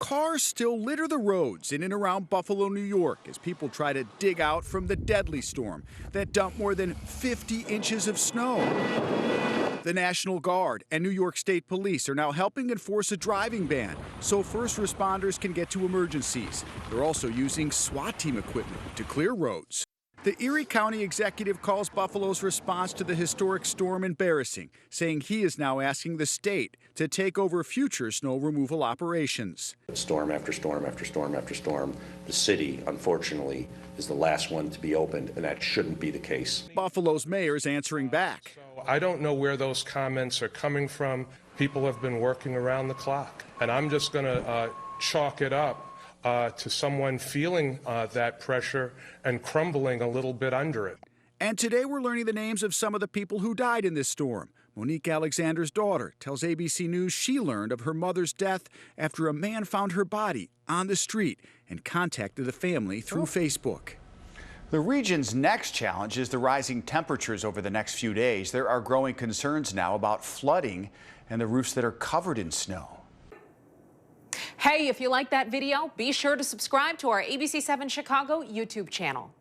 Cars still litter the roads in and around Buffalo, New York, as people try to dig out from the deadly storm that dumped more than 50 inches of snow. The National Guard and New York State Police are now helping enforce a driving ban so first responders can get to emergencies. They're also using SWAT team equipment to clear roads. The Erie County executive calls Buffalo's response to the historic storm embarrassing, saying he is now asking the state to take over future snow removal operations. Storm after storm after storm after storm, the city, unfortunately, is the last one to be opened, and that shouldn't be the case. Buffalo's mayor is answering back. I don't know where those comments are coming from. People have been working around the clock, and I'm just going to chalk it up to someone feeling that pressure and crumbling a little bit under it. And today we're learning the names of some of the people who died in this storm. Monique Alexander's daughter tells ABC News she learned of her mother's death after a man found her body on the street and contacted the family through Facebook. The region's next challenge is the rising temperatures over the next few days. There are growing concerns now about flooding and the roofs that are covered in snow. Hey, if you like that video, be sure to subscribe to our ABC7 Chicago YouTube channel.